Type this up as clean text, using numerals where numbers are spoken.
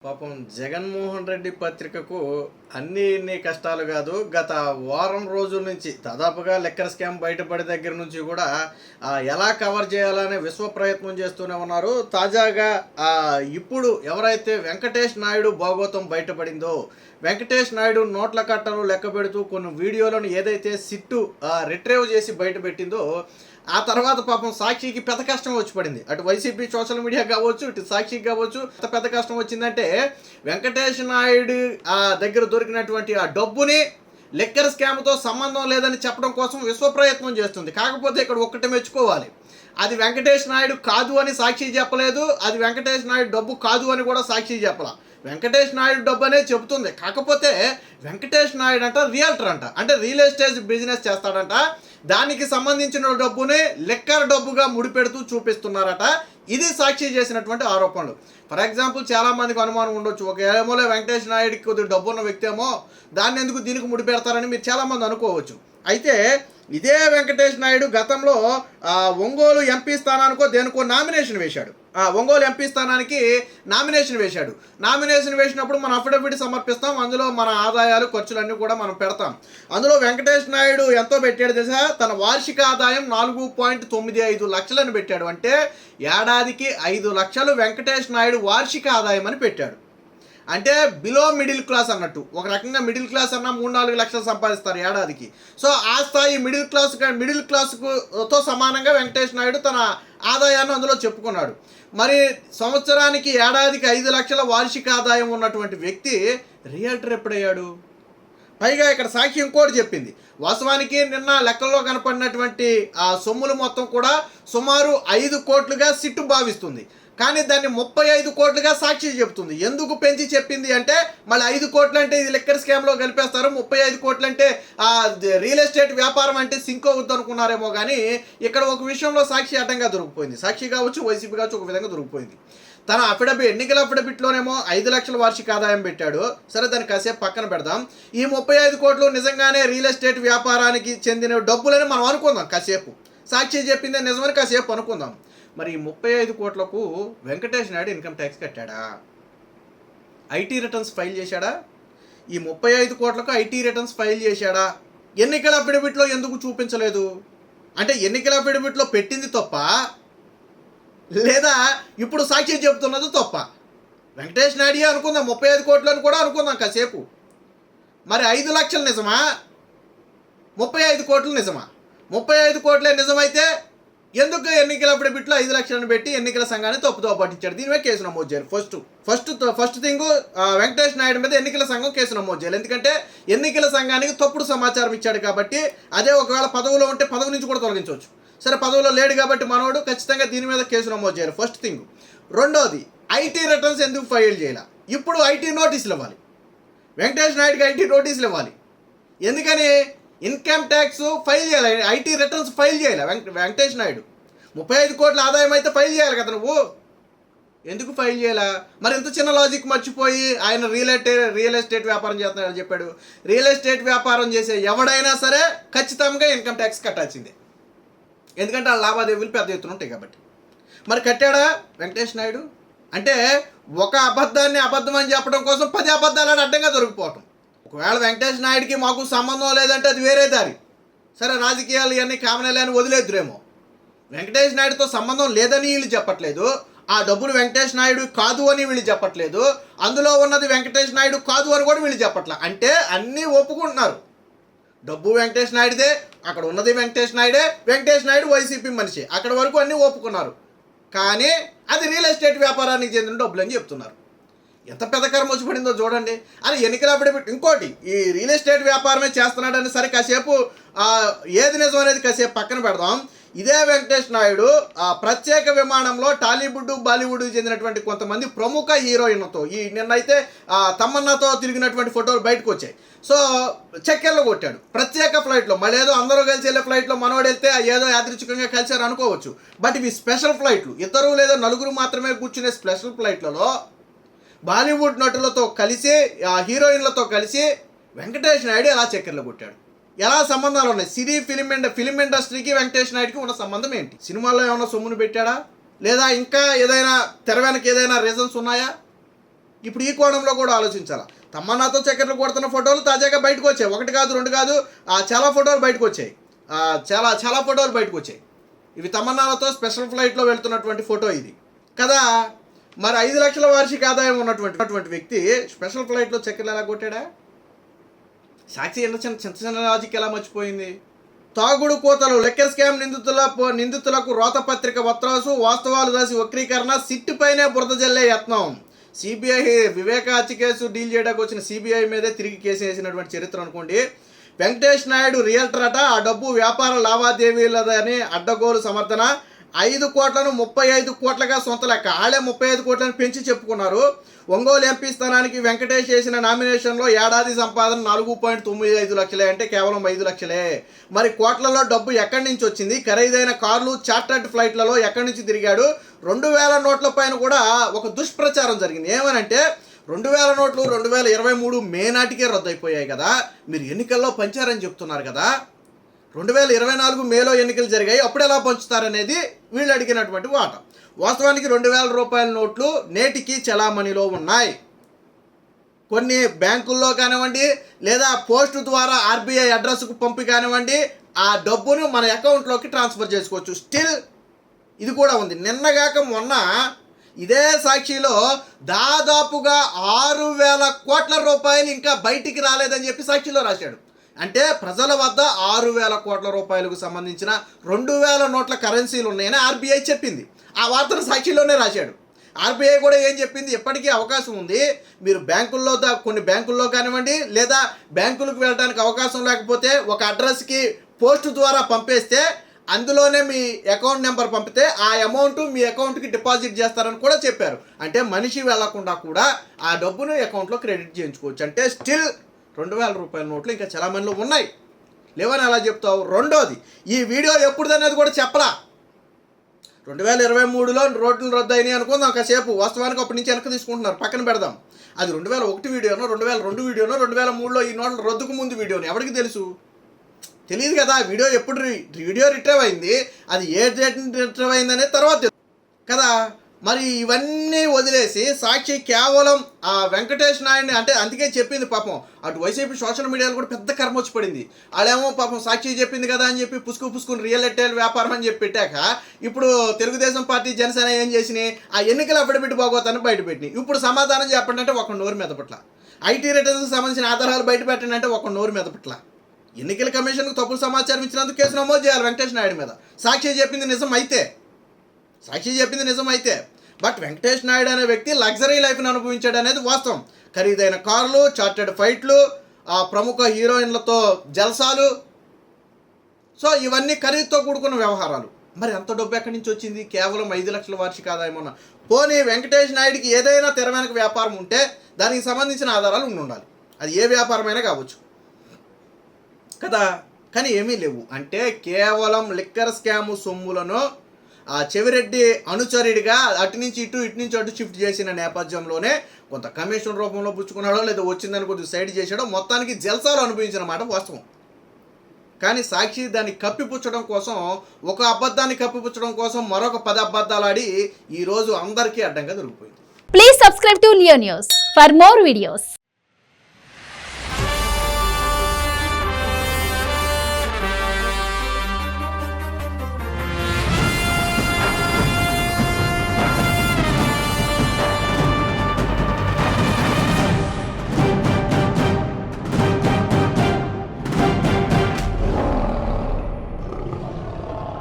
పాపం జగన్మోహన్ రెడ్డి పత్రికకు ఇన్ని కష్టాలు కాదు. గత వారం రోజుల నుంచి దాదాపుగా లెక్కర్ స్కామ్ బయటపడే దగ్గర నుంచి కూడా ఎలా కవర్ చేయాలనే విశ్వ ప్రయత్నం చేస్తూనే ఉన్నారు. తాజాగా ఇప్పుడు ఎవరైతే వెంకటేష్ నాయుడు భాగోతం బయటపడిందో, వెంకటేష్ నాయుడు నోట్ల కట్టలు లెక్క పెడుతూ కొన్ని వీడియోలను ఏదైతే సిట్టు రిట్రీవ్ చేసి బయటపెట్టిందో, ఆ తర్వాత పాపం సాక్షికి పెద్ద కష్టం వచ్చి పడింది. అటు వైసీపీ సోషల్ మీడియా కావచ్చు, ఇటు సాక్షికి కావచ్చు. పెద్ద కష్టం వచ్చిందంటే వెంకటేష్ నాయుడు దగ్గర దొరికినటువంటి ఆ డబ్బుని లిక్కర్ స్కామ్తో సంబంధం లేదని చెప్పడం కోసం విశ్వ ప్రయత్నం చేస్తుంది. కాకపోతే ఇక్కడ ఒక్కటి మెచ్చుకోవాలి, అది వెంకటేష్ నాయుడు కాదు అని సాక్షి చెప్పలేదు, అది వెంకటేష్ నాయుడు డబ్బు కాదు అని కూడా సాక్షి చెప్పలా. వెంకటేష్ నాయుడు డబ్బు అనే చెబుతుంది. కాకపోతే వెంకటేష్ నాయుడు అంట రియల్టర్ అంట, అంటే రియల్ ఎస్టేట్ బిజినెస్ చేస్తాడంట. దానికి సంబంధించిన డబ్బుని లిక్కర్ డబ్బుగా ముడిపెడుతూ చూపిస్తున్నారట. ఇది సాక్షి చేసినటువంటి ఆరోపణలు. ఫర్ ఎగ్జాంపుల్, చాలామందికి అనుమానం ఉండొచ్చు, ఒక ఏమోలే వెంకటేష్ నాయుడికి కొద్దిగా డబ్బు ఉన్న వ్యక్తి ఏమో దాన్ని ఎందుకు దీనికి ముడిపెడతారని మీరు చాలామంది అనుకోవచ్చు. అయితే ఇదే వెంకటేష్ నాయుడు గతంలో ఒంగోలు ఎంపీ స్థానానికో దేనికో నామినేషన్ వేశాడు. ఒంగోలు ఎంపీ స్థానానికి నామినేషన్ వేశాడు. నామినేషన్ వేసినప్పుడు మనం అఫిడవిట్ సమర్పిస్తాం, అందులో మన ఆదాయాలు ఖర్చులన్నీ కూడా మనం పెడతాం. అందులో వెంకటేష్ నాయుడు ఎంతో పెట్టాడు తెలుసా? తన వార్షిక ఆదాయం 4.95 లక్షలను పెట్టాడు. అంటే ఏడాదికి 5 లక్షలు వెంకటేష్ నాయుడు వార్షిక ఆదాయం అని పెట్టాడు. అంటే బిలో మిడిల్ క్లాస్ అన్నట్టు. ఒక రకంగా మిడిల్ క్లాస్ అన్న 3-4 లక్షలు సంపాదిస్తారు ఏడాదికి. సో ఆ స్థాయి మిడిల్ క్లాస్తో సమానంగా వెంకటేష్ నాయుడు తన ఆదాయాన్ని అందులో చెప్పుకున్నాడు. మరి సంవత్సరానికి ఏడాదికి 5 లక్షల వార్షిక ఆదాయం ఉన్నటువంటి వ్యక్తి రియల్టర్ ఎప్పుడయ్యాడు? పైగా ఇక్కడ సాక్షి ఇంకోటి చెప్పింది. వాస్తవానికి నిన్న లెక్కల్లో కనపడినటువంటి ఆ సొమ్ములు మొత్తం కూడా సుమారు 5 కోట్లుగా సిట్టు భావిస్తుంది. కానీ దాన్ని 35 కోట్లుగా సాక్షి చెప్తుంది. ఎందుకు పెంచి చెప్పింది అంటే, మళ్ళీ 5 కోట్లు అంటే ఇది లిక్కర్ స్కామ్లో కలిపేస్తారు, 35 కోట్లు అంటే రియల్ ఎస్టేట్ వ్యాపారం అంటే సింక్ అవుద్ది అనుకున్నారేమో. కానీ ఇక్కడ ఒక విషయంలో సాక్షి అడ్డంగా దొరికిపోయింది. సాక్షి కావచ్చు, వైసీపీ కావచ్చు, ఒక విధంగా దొరికిపోయింది. తన ఎన్నికల అఫిడవిట్లోనేమో 5 లక్షల వార్షిక ఆదాయం పెట్టాడు. సరే, దాన్ని కాసేపు పక్కన పెడదాం. ఈ 35 కోట్లు నిజంగానే రియల్ ఎస్టేట్ వ్యాపారానికి చెందిన డబ్బులని మనం అనుకుందాం కాసేపు. సాక్షి చెప్పిందే నిజమని కాసేపు అనుకుందాం. మరి 35 కోట్లకు వెంకటేష్ నాయుడు ఇన్కమ్ ట్యాక్స్ కట్టాడా? ఐటీ రిటర్న్స్ ఫైల్ చేశాడా? ఈ 35 కోట్లకు ఐటీ రిటర్న్స్ ఫైల్ చేశాడా? ఎన్నికల అఫిడవిట్లో ఎందుకు చూపించలేదు? అంటే ఎన్నికల అఫిడవిట్లో పెట్టింది తప్ప, లేదా ఇప్పుడు సాక్షి చెబుతున్నది తప్ప? వెంకటేష్ నాయుడు అనుకుందాం, 35 కోట్లను కూడా అనుకుందాం కాసేపు. మరి 5 లక్షలు నిజమా? 35 కోట్లు నిజమా? 35 కోట్లే నిజమైతే ఎందుకు ఎన్నికల అఫిడవిట్లో 5 లక్షలను పెట్టి ఎన్నికల సంఘాన్ని తప్పుతో పట్టించాడు? దీని మీద కేసు నమోదు చేయాలి. ఫస్ట్ థింగ్, వెంకటేష్ నాయుడు మీద ఎన్నికల సంఘం కేసు నమోదు చేయాలి. ఎందుకంటే ఎన్నికల సంఘానికి తప్పుడు సమాచారం ఇచ్చాడు కాబట్టి. అదే ఒకవేళ పదవిలో ఉంటే పదవి నుంచి కూడా తొలగించవచ్చు. సరే, పదవిలో లేడు కాబట్టి మనోడు ఖచ్చితంగా దీని మీద కేసు నమోదు చేయాలి. First thing. రెండోది, ఐటీ రిటర్న్స్ ఎందుకు ఫైల్ చేయాలి? ఇప్పుడు ఐటీ నోటీసులు ఇవ్వాలి, వెంకటేష్ నాయుడుకి ఐటీ నోటీసులు ఇవ్వాలి. ఎందుకని? ఇన్కమ్ ట్యాక్స్ ఫైల్ చేయాలి, ఐటీ రిటర్న్స్ ఫైల్ చేయాలి. వెంకటేష్ నాయుడు 35 కోట్ల ఆదాయం అయితే ఫైల్ చేయాలి కదా నువ్వు. ఎందుకు ఫైల్ చేయాలా? మరి ఇంత చిన్న లాజిక్ మర్చిపోయి ఆయన రియల్ ఎస్టేట్ వ్యాపారం చేస్తున్నాడని చెప్పాడు. రియల్ ఎస్టేట్ వ్యాపారం చేసే ఎవడైనా సరే ఖచ్చితంగా ఇన్కమ్ ట్యాక్స్ కట్టాల్సిందే. ఎందుకంటే ఆ లావాదేవీలు పెద్ద ఎత్తున ఉంటాయి కాబట్టి. మరి కట్టాడా వెంకటేష్ నాయుడు? అంటే ఒక అబద్ధాన్ని అబద్ధం అని చెప్పడం కోసం 10 అబద్ధాలు అడ్డంగా దొరికిపోవటం. ఒకవేళ వెంకటేష్ నాయుడికి మాకు సంబంధం లేదంటే అది వేరే దారి. సరే, రాజకీయాలు ఇవన్నీ కామనలే అని వదిలేద్దురేమో. వెంకటేష్ నాయుడుతో సంబంధం లేదని వీళ్ళు చెప్పట్లేదు, ఆ డబ్బులు వెంకటేష్ నాయుడు కాదు అని వీళ్ళు చెప్పట్లేదు, అందులో ఉన్నది వెంకటేష్ నాయుడు కాదు అని కూడా వీళ్ళు చెప్పట్లే. అంటే అన్నీ ఒప్పుకుంటున్నారు. డబ్బు వెంకటేష్ నాయుడుదే, అక్కడ ఉన్నది వెంకటేష్ నాయుడే, వెంకటేష్ నాయుడు వైసీపీ మనిషి, అక్కడ వరకు అన్నీ ఒప్పుకున్నారు. కానీ అది రియల్ ఎస్టేట్ వ్యాపారానికి చెందిన డబ్బులు అని చెప్తున్నారు. ఎంత పెద్ద కర్మ వచ్చి పడిందో చూడండి. అని ఎన్నికల అఫిడవిట్. ఇంకోటి, ఈ రియల్ ఎస్టేట్ వ్యాపారమే చేస్తున్నాడని సరే కాసేపు ఏది నిజం అనేది కాసేపు పక్కన పెడదాం. ఇదే వెంకటేష్ నాయుడు ప్రత్యేక విమానంలో టాలీవుడ్, బాలీవుడ్ చెందినటువంటి కొంతమంది ప్రముఖ హీరోయిన్లతో నిన్నైతే తమన్నాతో తిరిగినటువంటి ఫోటోలు బయటకు వచ్చాయి. సో చెక్కెళ్ళు కొట్టాడు ప్రత్యేక ఫ్లైట్లో. మళ్ళీ ఏదో అందరూ కలిసి వెళ్ళే ఫ్లైట్లో మనోడు వెళ్తే ఏదో యాదృచ్ఛికంగా కలిసారు అనుకోవచ్చు. బట్ ఇవి స్పెషల్ ఫ్లైట్లు, 2 లేదా 4 మాత్రమే కూర్చునే స్పెషల్ ఫ్లైట్లలో బాలీవుడ్ నటులతో కలిసి, హీరోయిన్లతో కలిసి వెంకటేష్ నాయుడు ఎలా చక్కెర్లు కొట్టాడు? ఎలా సంబంధాలు ఉన్నాయి? ఫిలిం ఇండస్ట్రీకి వెంకటేష్ నాయుడుకి ఉన్న సంబంధం ఏంటి? సినిమాల్లో ఏమైనా సొమ్మును పెట్టాడా? లేదా ఇంకా ఏదైనా తెర వెనక ఏదైనా రీజన్స్ ఉన్నాయా? ఇప్పుడు ఈ కోణంలో కూడా ఆలోచించాలి. తమన్నాతో చక్కెరలు కొడుతున్న ఫోటోలు తాజాగా బయటకు వచ్చాయి. 1 కాదు 2 కాదు, చాలా ఫోటోలు బయటకు వచ్చాయి. చాలా ఫోటోలు బయటకు వచ్చాయి. ఇవి తమన్నాలతో స్పెషల్ ఫ్లైట్లో వెళ్తున్నటువంటి ఫోటో ఇది కదా. మరి 5 లక్షల వార్షిక ఆదాయం ఉన్నటువంటి వ్యక్తి స్పెషల్ ఫ్లైట్లో చక్కెరలు ఎలా కొట్టాడా? సాక్షి చిన్న లాజిక్ ఎలా మర్చిపోయింది? తాగుడు కోతలు, లెక్కర్ స్కామ్ నిందితులకు రోతపత్రిక వత్రాసు, వాస్తవాలు రాసి వక్రీకరణ, సిట్టు పైనే బురద జల్లే యత్నం. సిబిఐ వివేక హత్య కేసు డీల్ చేయడానికి వచ్చిన సిబిఐ మీదే తిరిగి కేసు వేసినటువంటి చరిత్ర అనుకోండి. వెంకటేష్ నాయుడు రియల్టర్ అట, ఆ డబ్బు వ్యాపార లావాదేవీలదని అడ్డగోలు సమర్థన. 5 కోట్లను 35 కోట్లుగా సొంత లెక్క. ఆళ్లే 35 కోట్లను పెంచి చెప్పుకున్నారు. ఒంగోలు ఎంపీ స్థానానికి వెంకటేష్ చేసిన నామినేషన్లో ఏడాది సంపాదన 4.95 లక్షలే, అంటే కేవలం 5 లక్షలే. మరి కోట్లలో డబ్బు ఎక్కడి నుంచి వచ్చింది? ఖరీదైన కార్లు, చార్టర్డ్ ఫ్లైట్లలో ఎక్కడి నుంచి తిరిగాడు? 2000 నోట్ల పైన కూడా ఒక దుష్ప్రచారం జరిగింది. ఏమనంటే 2000 నోట్లు 2023 మే నాటికే రద్దయిపోయాయి కదా, మీరు ఎన్నికల్లో పంచారని చెప్తున్నారు కదా, 2024 మేలో ఎన్నికలు జరిగాయి, అప్పుడు ఎలా పంచుతారనేది వీళ్ళు అడిగినటువంటి వాట. వాస్తవానికి 2000 రూపాయల నోట్లు నేటికి చలామణిలో ఉన్నాయి. కొన్ని బ్యాంకుల్లో కానివ్వండి, లేదా పోస్టు ద్వారా ఆర్బీఐ అడ్రస్కు పంపి కానివ్వండి, ఆ డబ్బును మన అకౌంట్లోకి ట్రాన్స్ఫర్ చేసుకోవచ్చు. స్టిల్ ఇది కూడా ఉంది. నిన్నగాక మొన్న ఇదే సాక్షిలో దాదాపుగా 6,000 కోట్ల రూపాయలు ఇంకా బయటికి రాలేదని చెప్పి సాక్షిలో రాశాడు. అంటే ప్రజల వద్ద 6,000 కోట్ల రూపాయలకు సంబంధించిన 2,000 నోట్ల కరెన్సీలు ఉన్నాయని ఆర్బీఐ చెప్పింది. ఆ వార్తను సాక్షిలోనే రాశాడు. ఆర్బీఐ కూడా ఏం చెప్పింది, ఎప్పటికీ అవకాశం ఉంది, మీరు బ్యాంకుల్లో కొన్ని బ్యాంకుల్లో కానివ్వండి, లేదా బ్యాంకులకు వెళ్ళడానికి అవకాశం లేకపోతే ఒక అడ్రస్కి పోస్టు ద్వారా పంపేస్తే అందులోనే మీ అకౌంట్ నెంబర్ పంపితే ఆ అమౌంట్ మీ అకౌంట్కి డిపాజిట్ చేస్తారని కూడా చెప్పారు. అంటే మనిషి వెళ్లకుండా కూడా ఆ డబ్బును అకౌంట్లో క్రెడిట్ చేయించుకోవచ్చు. అంటే స్టిల్ 2,000 రూపాయల నోట్లు ఇంకా చాలామందిలో ఉన్నాయి. లేవని అలా చెప్తావు. రెండోది, ఈ వీడియో ఎప్పుడుదనేది కూడా చెప్పలా. 2023లో రోడ్లు రద్దు అయినాయి అనుకుందాం కాసేపు. వాస్తవానికి అప్పటి నుంచి వెనక్కి తీసుకుంటున్నారు, పక్కన పెడదాం. అది 2001 వీడియోనో, 2002 వీడియోనో, 2003లో ఈ నోట్ల రద్దుకు ముందు వీడియోని ఎవరికి తెలుసు? తెలియదు కదా. వీడియో రిట్రైవ్ అయింది, అది ఏ డేట్ రిట్రైవ్ అయింది అనేది తర్వాత కదా. మరి ఇవన్నీ వదిలేసి సాక్షి కేవలం ఆ వెంకటేష్ నాయుడిని, అంటే అందుకే చెప్పింది పాపం అటు వైసీపీ సోషల్ మీడియాలో కూడా పెద్ద కర్మ వచ్చి పడింది. వాళ్ళేమో పాపం సాక్షి చెప్పింది కదా అని చెప్పి పుసుకుని రియల్ ఎస్టేట్ వ్యాపారం అని చెప్పి పెట్టాక ఇప్పుడు తెలుగుదేశం పార్టీ, జనసేన ఏం చేసినాయి, ఆ ఎన్నికల అఫిడవిట్ బాగోతాన్ని బయటపెట్టినాయి. ఇప్పుడు సమాధానం చెప్పండి అంటే ఒక నోరు మీద పట్ల, ఐటీ రిటర్న్స్కి సంబంధించిన ఆధారాలు బయట పెట్టండి అంటే ఒక నోరు మీద పట్ల. ఎన్నికల కమిషన్కు తప్పుడు సమాచారం ఇచ్చినందుకు కేసు నమోదు చేయాలి వెంకటేష్ నాయుడు మీద. సాక్షి చెప్పింది నిజం అయితే బట్ వెంకటేష్ నాయుడు అనే వ్యక్తి లగ్జరీ లైఫ్ని అనుభవించాడు అనేది వాస్తవం. ఖరీదైన కార్లు, చార్టెడ్ ఫ్లైట్లు, ఆ ప్రముఖ హీరోయిన్లతో జల్సాలు, సో ఇవన్నీ ఖరీదుతో కూడుకున్న వ్యవహారాలు. మరి అంత డబ్బు ఎక్కడి నుంచి వచ్చింది? కేవలం 5 లక్షల వార్షిక ఆదాయం ఉన్న. పోనీ వెంకటేష్ నాయుడికి ఏదైనా తెర వెనక వ్యాపారం ఉంటే దానికి సంబంధించిన ఆధారాలు ఉండాలి. అది ఏ వ్యాపారమైనా కావచ్చు కదా. కానీ ఏమీ లేవు. అంటే కేవలం లిక్కర్ స్కాము సొమ్ములను ఆ చెవిరెడ్డి అనుచరుడిగా అటు నుంచి అటు షిఫ్ట్ చేసిన నేపథ్యంలోనే కొంత కమిషన్ రూపంలో పుచ్చుకున్నాడో లేదా వచ్చిందని కొద్దిగా సైడ్ చేసాడో మొత్తానికి జల్సాలు అనుభవించిన మాట వాస్తవం. కానీ సాక్షి దాన్ని కప్పిపుచ్చడం కోసం, ఒక అబద్ధాన్ని కప్పిపుచ్చడం కోసం మరొక 10 అబద్ధాలు ఆడి ఈరోజు అందరికీ అడ్డంగా దొరికిపోయింది. Please subscribe to Leo news for more videos.